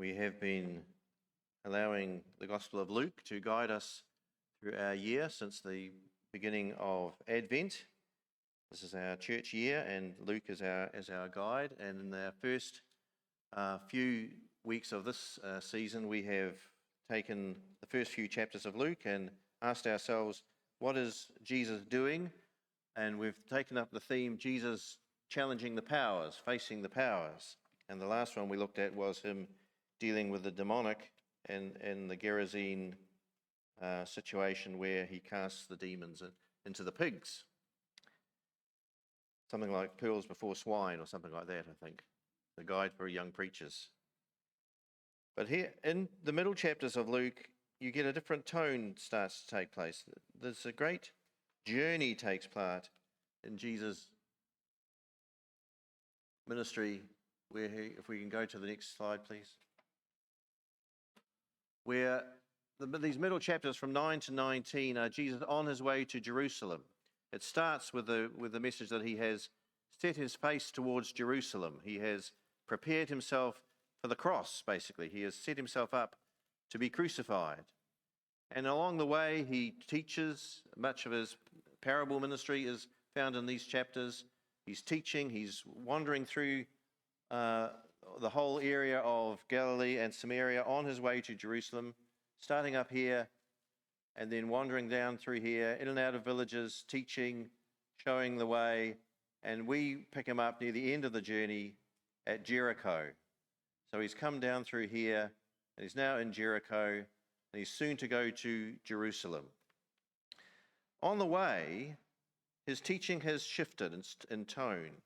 We have been allowing the Gospel of Luke to guide us through our year since the beginning of Advent. This is our church year, and Luke is our guide. And in the first few weeks of this season, we have taken the first few chapters of Luke and asked ourselves, what is Jesus doing? And we've taken up the theme, Jesus challenging the powers, facing the powers. And the last one we looked at was him dealing with the demonic and the Gerasene situation where he casts the demons into the pigs. Something like pearls before swine or something like that, I think. The guide for young preachers. But here in the middle chapters of Luke, you get a different tone starts to take place. There's a great journey takes part in Jesus' ministry, where if we can go to the next slide, please. Where these middle chapters from 9 to 19 are Jesus on his way to Jerusalem. It starts with the message that he has set his face towards Jerusalem. He has prepared himself for the cross, basically. He has set himself up to be crucified. And along the way, he teaches. Much of his parable ministry is found in these chapters. He's teaching, he's wandering through the whole area of Galilee and Samaria on his way to Jerusalem, starting up here and then wandering down through here, in and out of villages, teaching, showing the way. And we pick him up near the end of the journey at Jericho. So he's come down through here, and he's now in Jericho, and he's soon to go to Jerusalem. On the way, his teaching has shifted in tone.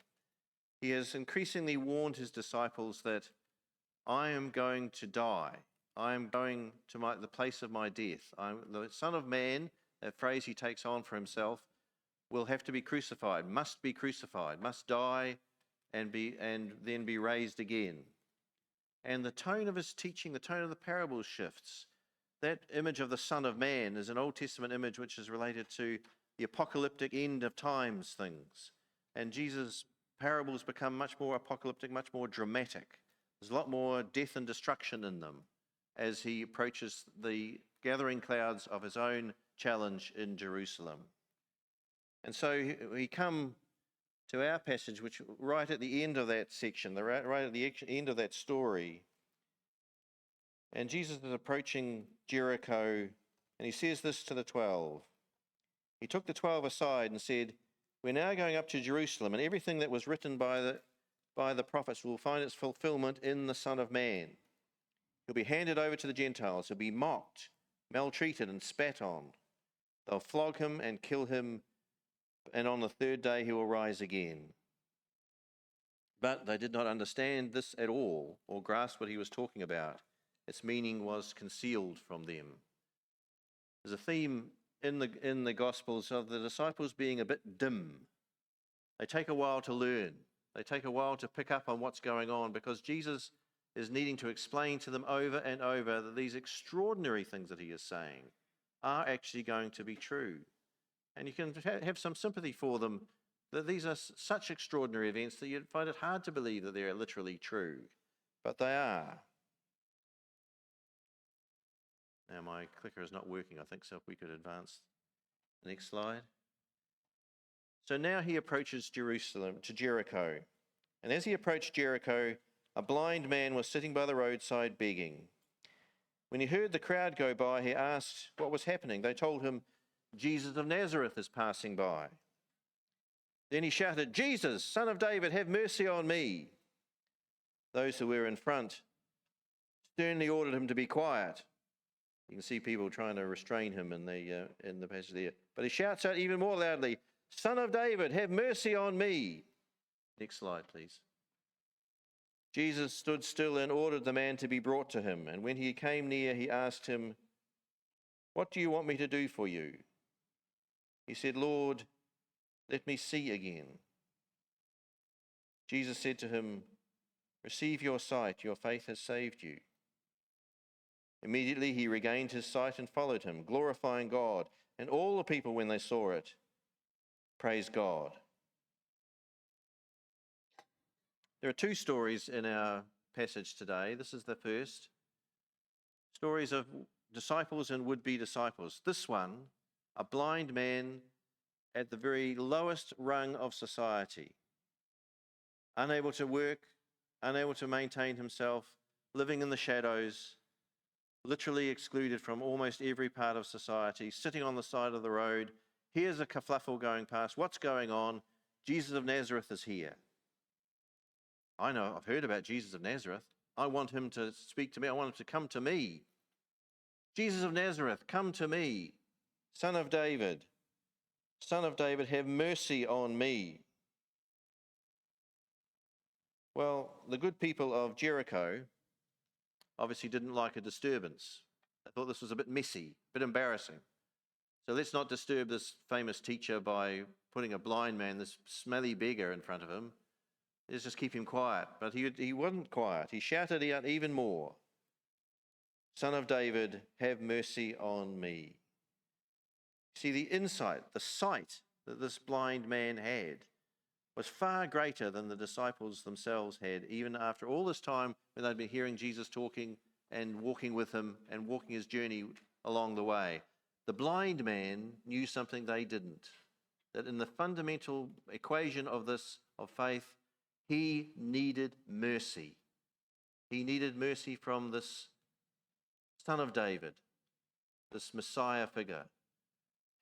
He has increasingly warned his disciples that I am going to die. I am going to the place of my death. The Son of Man, that phrase he takes on for himself, will have to be crucified, must die and then be raised again. And the tone of his teaching, the tone of the parables shifts. That image of the Son of Man is an Old Testament image which is related to the apocalyptic end of times things. And Jesus' parables become much more apocalyptic, much more dramatic. There's a lot more death and destruction in them as he approaches the gathering clouds of his own challenge in Jerusalem. And so we come to our passage, which right at the end of that section, right at the end of that story, and Jesus is approaching Jericho, and he says this to the 12. He took the 12 aside and said, we're now going up to Jerusalem, and everything that was written by the prophets will find its fulfillment in the Son of Man. He'll be handed over to the Gentiles. He'll be mocked, maltreated, and spat on. They'll flog him and kill him, and on the third day he will rise again. But they did not understand this at all or grasp what he was talking about. Its meaning was concealed from them. There's a theme in the Gospels of the disciples being a bit dim. They take a while to learn. They take a while to pick up on what's going on because Jesus is needing to explain to them over and over that these extraordinary things that he is saying are actually going to be true. And you can have some sympathy for them that these are such extraordinary events that you'd find it hard to believe that they're literally true. But they are. Now my clicker is not working, I think, so if we could advance the next slide. So now he approaches Jerusalem, to Jericho. And as he approached Jericho, a blind man was sitting by the roadside begging. When he heard the crowd go by, he asked what was happening. They told him, Jesus of Nazareth is passing by. Then he shouted, Jesus, Son of David, have mercy on me. Those who were in front sternly ordered him to be quiet. You can see people trying to restrain him in the passage there. But he shouts out even more loudly, Son of David, have mercy on me. Next slide, please. Jesus stood still and ordered the man to be brought to him. And when he came near, he asked him, what do you want me to do for you? He said, Lord, let me see again. Jesus said to him, receive your sight, your faith has saved you. Immediately he regained his sight and followed him, glorifying God. And all the people, when they saw it, praised God. There are two stories in our passage today. This is the first. Stories of disciples and would-be disciples. This one, a blind man at the very lowest rung of society, unable to work, unable to maintain himself, living in the shadows, literally excluded from almost every part of society, sitting on the side of the road. Here's a kerfluffle going past. What's going on? Jesus of Nazareth is here. I know, I've heard about Jesus of Nazareth. I want him to speak to me. I want him to come to me. Jesus of Nazareth, come to me. Son of David, have mercy on me. Well, the good people of Jericho obviously didn't like a disturbance. They thought this was a bit messy, a bit embarrassing. So let's not disturb this famous teacher by putting a blind man, this smelly beggar, in front of him. Let's just keep him quiet. But he wasn't quiet. He shouted out even more. Son of David, have mercy on me. See, the insight, the sight that this blind man had was far greater than the disciples themselves had, even after all this time when they'd been hearing Jesus talking and walking with him and walking his journey along the way. The blind man knew something they didn't, that in the fundamental equation of faith, he needed mercy. He needed mercy from this Son of David, this Messiah figure.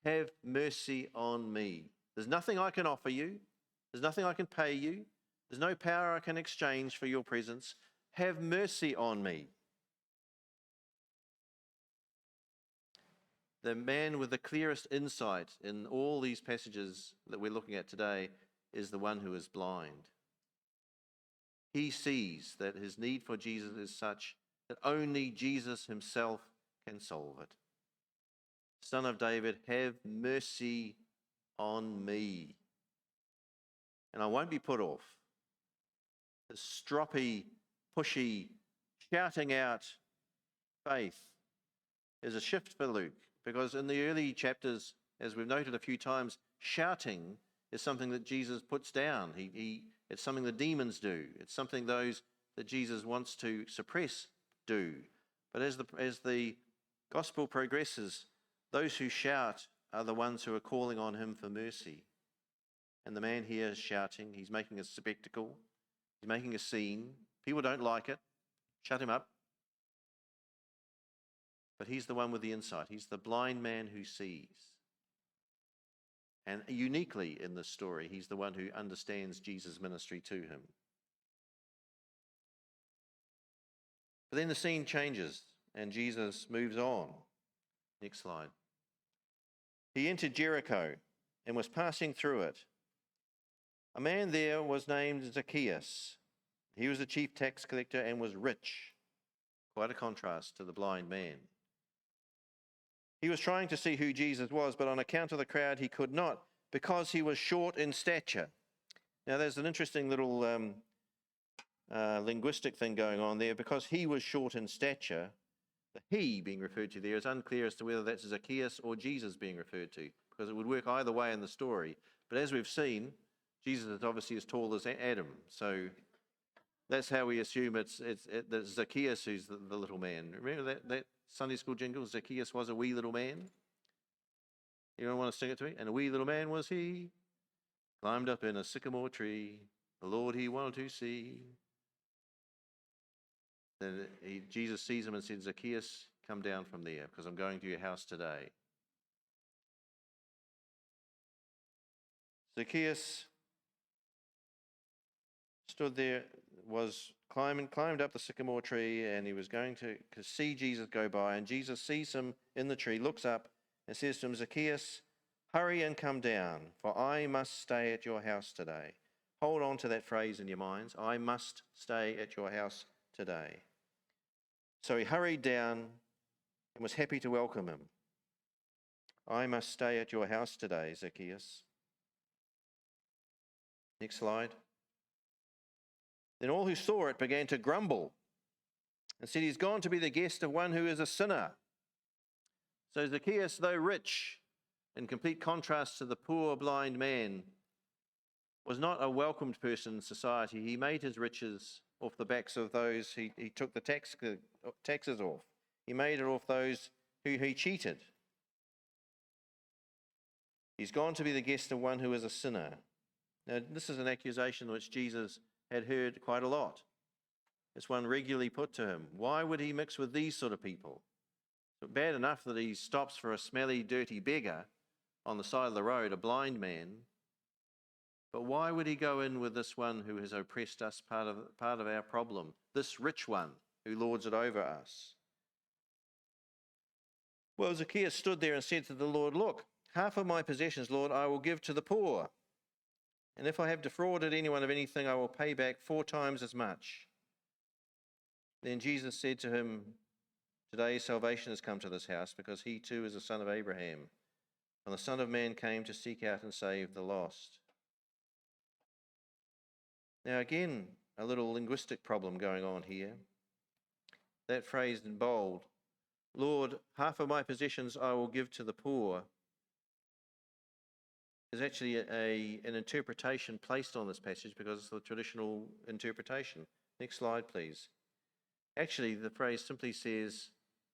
Have mercy on me. There's nothing I can offer you. There's nothing I can pay you. There's no power I can exchange for your presence. Have mercy on me. The man with the clearest insight in all these passages that we're looking at today is the one who is blind. He sees that his need for Jesus is such that only Jesus himself can solve it. Son of David, have mercy on me. And I won't be put off. The stroppy, pushy, shouting out faith is a shift for Luke, because in the early chapters, as we've noted a few times, shouting is something that Jesus puts down. It's something the demons do. It's something those that Jesus wants to suppress do. But as the gospel progresses, those who shout are the ones who are calling on him for mercy. And the man here is shouting. He's making a spectacle. He's making a scene. People don't like it. Shut him up. But he's the one with the insight. He's the blind man who sees. And uniquely in this story, he's the one who understands Jesus' ministry to him. But then the scene changes and Jesus moves on. Next slide. He entered Jericho and was passing through it. A man there was named Zacchaeus. He was the chief tax collector and was rich. Quite a contrast to the blind man. He was trying to see who Jesus was, but on account of the crowd, he could not, because he was short in stature. Now, there's an interesting little linguistic thing going on there. Because he was short in stature, the he being referred to there is unclear as to whether that's Zacchaeus or Jesus being referred to, because it would work either way in the story. But as we've seen, Jesus is obviously as tall as Adam, so that's how we assume that Zacchaeus who's the little man. Remember that Sunday school jingle, Zacchaeus was a wee little man? Anyone want to sing it to me? And a wee little man was he, climbed up in a sycamore tree, the Lord he wanted to see. Then Jesus sees him and said, Zacchaeus, come down from there, because I'm going to your house today. Zacchaeus stood there, climbed up the sycamore tree, and he was going to see Jesus go by, and Jesus sees him in the tree, looks up and says to him, Zacchaeus, hurry and come down, for I must stay at your house today. Hold on to that phrase in your minds. I must stay at your house today. So he hurried down and was happy to welcome him. I must stay at your house today, Zacchaeus. Next slide. Then all who saw it began to grumble and said, he's gone to be the guest of one who is a sinner. So Zacchaeus, though rich, in complete contrast to the poor blind man, was not a welcomed person in society. He made his riches off the backs of those he took the taxes off. He made it off those who he cheated. He's gone to be the guest of one who is a sinner. Now, this is an accusation which Jesus had heard quite a lot. It's one regularly put to him. Why would he mix with these sort of people? But bad enough that he stops for a smelly, dirty beggar on the side of the road, a blind man. But why would he go in with this one who has oppressed us, part of our problem, this rich one who lords it over us? Well, Zacchaeus stood there and said to the Lord, "Look, half of my possessions, Lord, I will give to the poor. And if I have defrauded anyone of anything, I will pay back 4 times as much." Then Jesus said to him, "Today salvation has come to this house, because he too is a son of Abraham. And the Son of Man came to seek out and save the lost." Now again, a little linguistic problem going on here. That phrase in bold, "Lord, half of my possessions I will give to the poor," is actually an interpretation placed on this passage because it's the traditional interpretation. Next slide, please. Actually, the phrase simply says,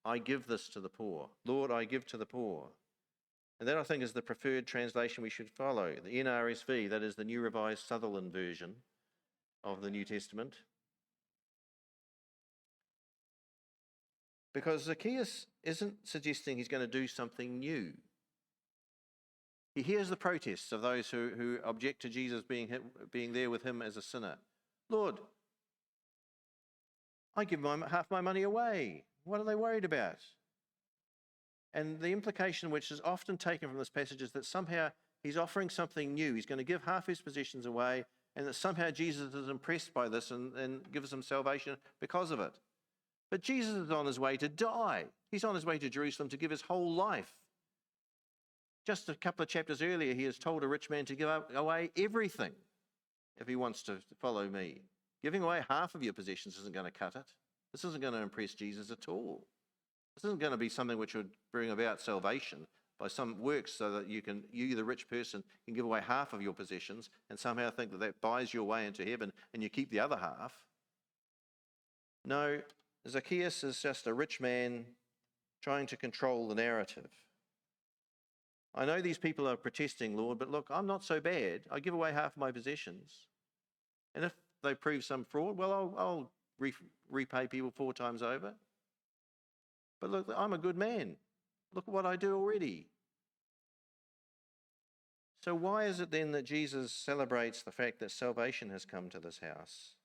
"I give this to the poor." Lord, I give to the poor. And that, I think, is the preferred translation we should follow. The NRSV, that is the New Revised Sutherland Version of the New Testament. Because Zacchaeus isn't suggesting he's going to do something new. He hears the protests of those who object to Jesus being there with him as a sinner. "Lord, I give half my money away. What are they worried about?" And the implication, which is often taken from this passage, is that somehow he's offering something new. He's going to give half his possessions away, and that somehow Jesus is impressed by this and gives him salvation because of it. But Jesus is on his way to die. He's on his way to Jerusalem to give his whole life. Just a couple of chapters earlier, he has told a rich man to give away everything if he wants to follow me. Giving away half of your possessions isn't going to cut it. This isn't going to impress Jesus at all. This isn't going to be something which would bring about salvation by some works, so that you, the rich person, can give away half of your possessions and somehow think that buys your way into heaven and you keep the other half. No, Zacchaeus is just a rich man trying to control the narrative. "I know these people are protesting, Lord, but look, I'm not so bad. I give away half of my possessions. And if they prove some fraud, well, I'll repay people 4 times over. But look, I'm a good man. Look at what I do already." So why is it then that Jesus celebrates the fact that salvation has come to this house?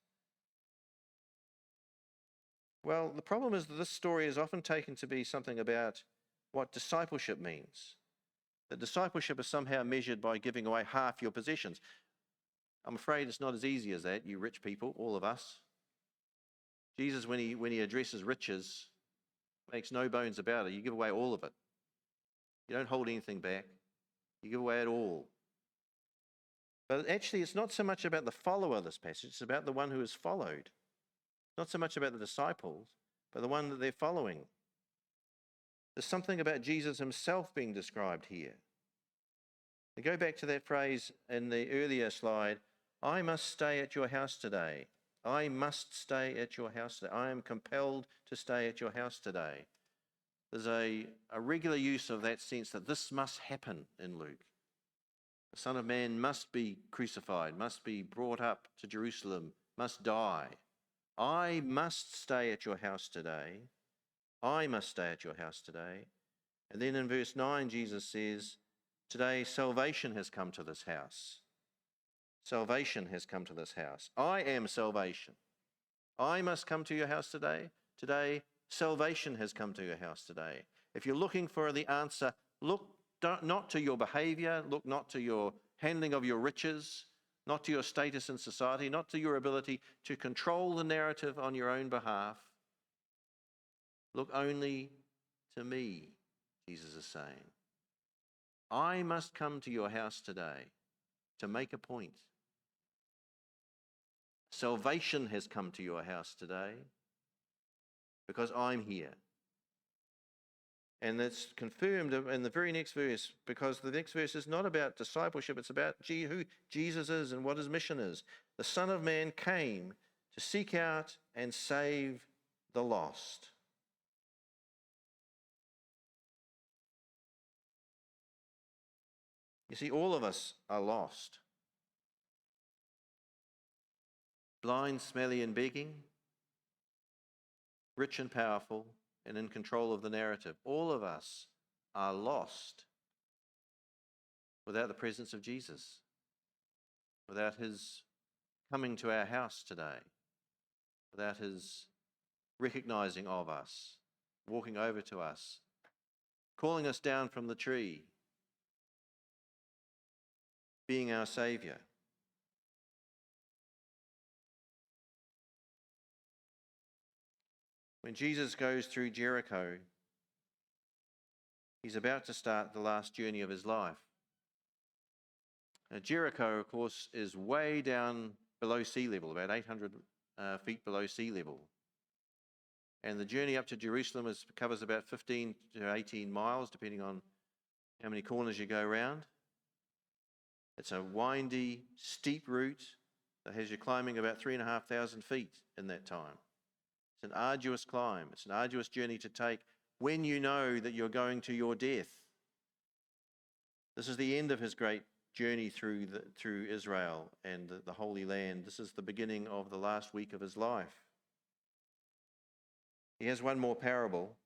Well, the problem is that this story is often taken to be something about what discipleship means. That discipleship is somehow measured by giving away half your possessions. I'm afraid it's not as easy as that, you rich people, all of us. Jesus, when he addresses riches, makes no bones about it. You give away all of it. You don't hold anything back. You give away it all. But actually, it's not so much about the follower of this passage. It's about the one who is followed. Not so much about the disciples, but the one that they're following. There's something about Jesus himself being described here. We go back to that phrase in the earlier slide, "I must stay at your house today. I must stay at your house today. I am compelled to stay at your house today." There's a regular use of that sense that this must happen in Luke. The Son of Man must be crucified, must be brought up to Jerusalem, must die. I must stay at your house today. I must stay at your house today. And then in verse 9, Jesus says, "Today salvation has come to this house." Salvation has come to this house. I am salvation. I must come to your house today. Today, salvation has come to your house today. If you're looking for the answer, look not to your behavior, look not to your handling of your riches, not to your status in society, not to your ability to control the narrative on your own behalf. Look only to me, Jesus is saying. I must come to your house today to make a point. Salvation has come to your house today because I'm here. And that's confirmed in the very next verse, because the next verse is not about discipleship, it's about who Jesus is and what his mission is. The Son of Man came to seek out and save the lost. You see, all of us are lost. Blind, smelly, and begging, rich and powerful, and in control of the narrative. All of us are lost without the presence of Jesus, without his coming to our house today, without his recognizing of us, walking over to us, calling us down from the tree, being our Saviour. When Jesus goes through Jericho, he's about to start the last journey of his life. Now, Jericho, of course, is way down below sea level, about 800 feet below sea level. And the journey up to Jerusalem covers about 15 to 18 miles, depending on how many corners you go around. It's a windy, steep route that has you climbing about 3,500 feet in that time. It's an arduous climb. It's an arduous journey to take when you know that you're going to your death. This is the end of his great journey through Israel and the Holy Land. This is the beginning of the last week of his life. He has one more parable.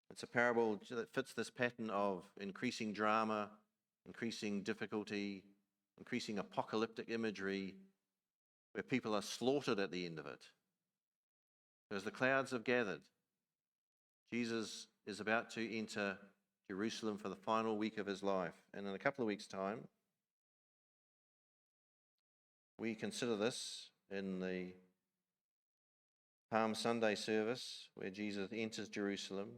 It's a parable that fits this pattern of increasing drama, increasing difficulty, increasing apocalyptic imagery, where people are slaughtered at the end of it. As the clouds have gathered, Jesus is about to enter Jerusalem for the final week of his life. And in a couple of weeks' time, we consider this in the Palm Sunday service where Jesus enters Jerusalem.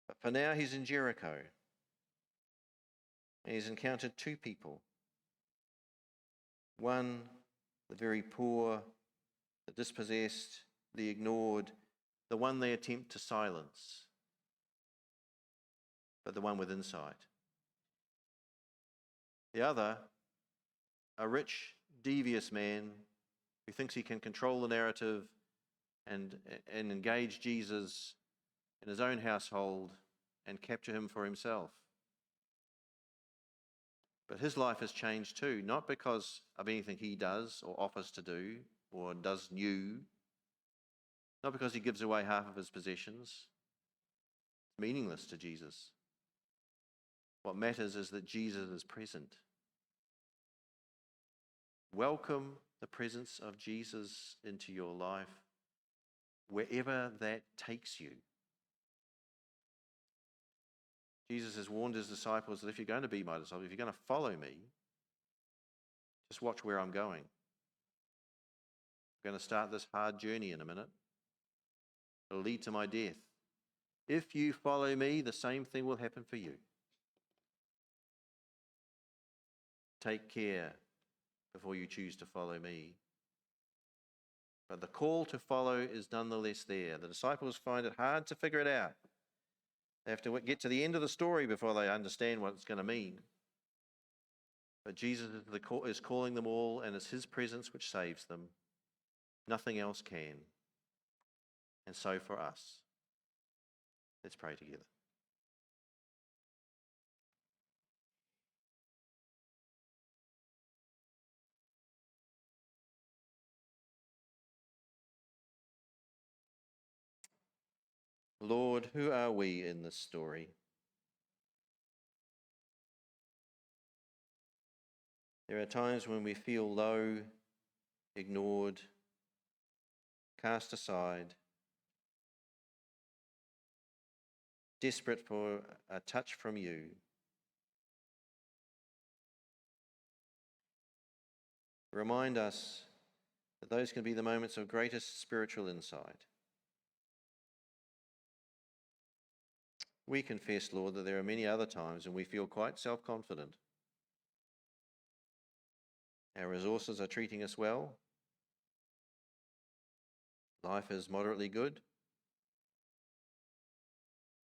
But for now, he's in Jericho. And he's encountered two people. One, the very poor, the dispossessed, the ignored, the one they attempt to silence, but the one with insight. The other, a rich, devious man who thinks he can control the narrative and engage Jesus in his own household and capture him for himself. But his life has changed too, not because of anything he does or offers to do or does new, not because he gives away half of his possessions. It's meaningless to Jesus. What matters is that Jesus is present. Welcome the presence of Jesus into your life, wherever that takes you. Jesus has warned his disciples that if you're going to be my disciple, if you're going to follow me, just watch where I'm going. I'm going to start this hard journey in a minute. It'll lead to my death. If you follow me, the same thing will happen for you. Take care before you choose to follow me. But the call to follow is nonetheless there. The disciples find it hard to figure it out. They have to get to the end of the story before they understand what it's going to mean. But Jesus is calling them all, and it's his presence which saves them. Nothing else can. And so for us. Let's pray together. Lord, who are we in this story? There are times when we feel low, ignored, cast aside, desperate for a touch from you. Remind us that those can be the moments of greatest spiritual insight. We confess, Lord, that there are many other times when we feel quite self-confident. Our resources are treating us well. Life is moderately good.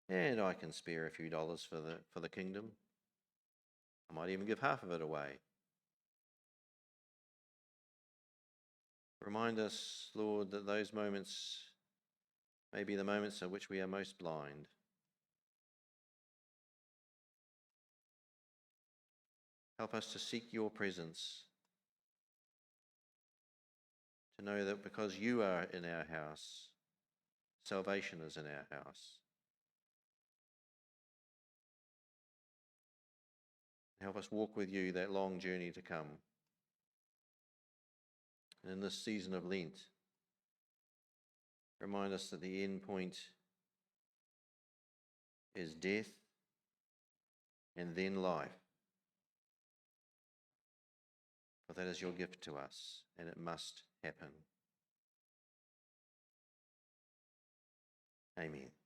And I can spare a few dollars for the kingdom. I might even give half of it away. Remind us, Lord, that those moments may be the moments at which we are most blind. Help us to seek your presence, to know that because you are in our house, salvation is in our house. Help us walk with you that long journey to come. And in this season of Lent, remind us that the end point is death and then life. For that is your gift to us, and it must happen. Amen.